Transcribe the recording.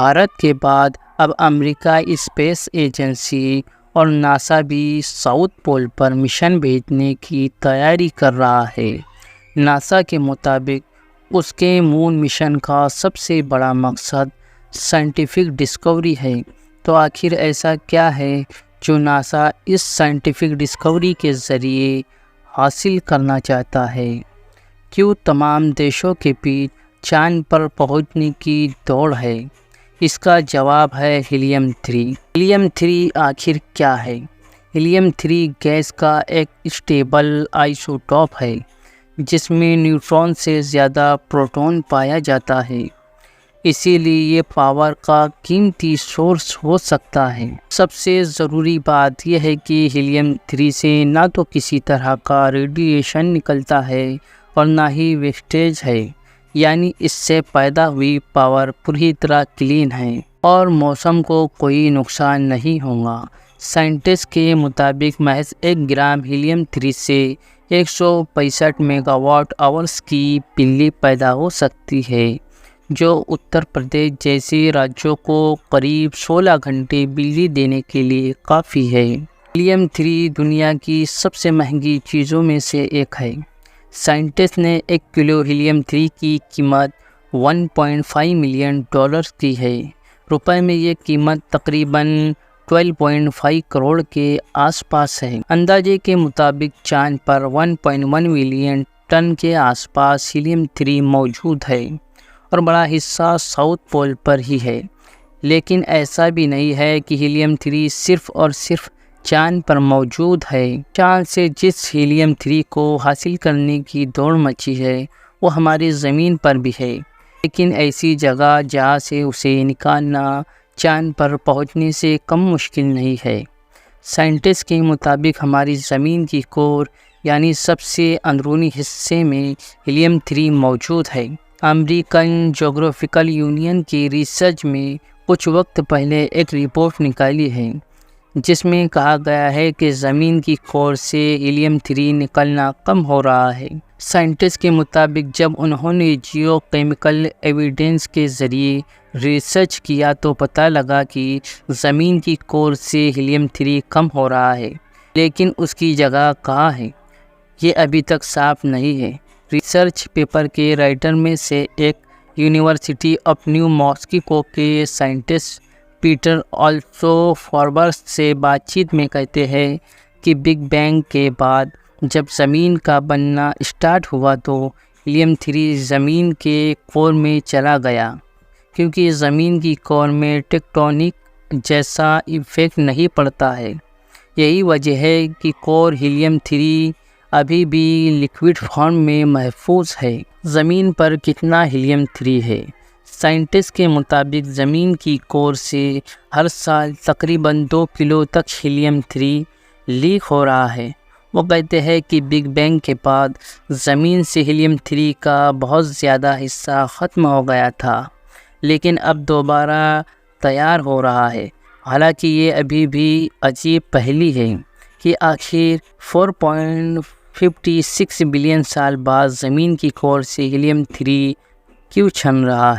بھارت کے بعد اب امریکہ اسپیس ایجنسی اور ناسا بھی ساؤتھ پول پر مشن بھیجنے کی تیاری کر رہا ہے۔ ناسا کے مطابق اس کے مون مشن کا سب سے بڑا مقصد سائنٹیفک ڈسکوری ہے۔ تو آخر ایسا کیا ہے جو ناسا اس سائنٹیفک ڈسکوری کے ذریعے حاصل کرنا چاہتا ہے؟ کیوں تمام دیشوں کے بیچ چاند پر پہنچنے کی دوڑ ہے؟ اس کا جواب ہے ہیلیم 3۔ ہیلیم 3 آخر کیا ہے؟ ہیلیم 3 گیس کا ایک اسٹیبل آئسوٹوپ ہے جس میں نیوٹرون سے زیادہ پروٹون پایا جاتا ہے، اسی لیے یہ پاور کا قیمتی سورس ہو سکتا ہے۔ سب سے ضروری بات یہ ہے کہ ہیلیم 3 سے نہ تو کسی طرح کا ریڈیشن نکلتا ہے اور نہ ہی ویسٹیج ہے، یعنی اس سے پیدا ہوئی پاور پوری طرح کلین ہے اور موسم کو کوئی نقصان نہیں ہوگا۔ سائنٹسٹ کے مطابق محض 1 گرام ہیلیم 3 سے 165 میگا واٹ آورز کی بجلی پیدا ہو سکتی ہے، جو اتر پردیش جیسے راجیوں کو قریب 16 گھنٹے بجلی دینے کے لیے کافی ہے۔ ہیلیم 3 دنیا کی سب سے مہنگی چیزوں میں سے ایک ہے۔ سائنٹسٹ نے 1 کلو ہیلیم 3 کی قیمت $1.5 ملین کی ہے۔ روپے میں یہ قیمت تقریباً 12.5 کروڑ کے آس پاس ہے۔ اندازے کے مطابق چاند پر 1.1 ملین ٹن کے آس پاس ہیلیم 3 موجود ہے اور بڑا حصہ ساؤتھ پول پر ہی ہے۔ لیکن ایسا بھی نہیں ہے کہ ہیلیم 3 صرف اور صرف چاند پر موجود ہے۔ چاند سے جس ہیلیم 3 کو حاصل کرنے کی دوڑ مچی ہے وہ ہماری زمین پر بھی ہے، لیکن ایسی جگہ جہاں سے اسے نکالنا چاند پر پہنچنے سے کم مشکل نہیں ہے۔ سائنٹسٹ کے مطابق ہماری زمین کی کور یعنی سب سے اندرونی حصے میں ہیلیم 3 موجود ہے۔ امریکن جغرافیکل یونین کی ریسرچ میں کچھ وقت پہلے ایک رپورٹ نکالی ہے جس میں کہا گیا ہے کہ زمین کی کور سے ہیلیم 3 نکلنا کم ہو رہا ہے۔ سائنٹسٹ کے مطابق جب انہوں نے جیو کیمیکل ایویڈنس کے ذریعے ریسرچ کیا تو پتہ لگا کہ زمین کی کور سے ہیلیم 3 کم ہو رہا ہے، لیکن اس کی جگہ کہاں ہے یہ ابھی تک صاف نہیں ہے۔ ریسرچ پیپر کے رائٹر میں سے ایک یونیورسٹی آف نیو میکسیکو کے سائنٹسٹ پیٹر آلسوفاربس سے بات چیت میں کہتے ہیں کہ بگ بینگ کے بعد جب زمین کا بننا اسٹارٹ ہوا تو ہیلیم 3 زمین کے کور میں چلا گیا، کیونکہ زمین کی کور میں ٹیکٹونک جیسا ایفیکٹ نہیں پڑتا ہے۔ یہی وجہ ہے کہ کور ہیلیم 3 ابھی بھی لیکوڈ فارم میں محفوظ ہے۔ زمین پر کتنا ہیلیم 3 ہے؟ سائنٹسٹ کے مطابق زمین کی کور سے ہر سال تقریباً 2 کلو تک ہیلیم 3 لیک ہو رہا ہے۔ وہ کہتے ہیں کہ بگ بینگ کے بعد زمین سے ہیلیم 3 کا بہت زیادہ حصہ ختم ہو گیا تھا، لیکن اب دوبارہ تیار ہو رہا ہے۔ حالانکہ یہ ابھی بھی عجیب پہلی ہے کہ آخر 4.56 بلین سال بعد زمین کی کور سے ہیلیم 3 کیوں چھن رہا ہے۔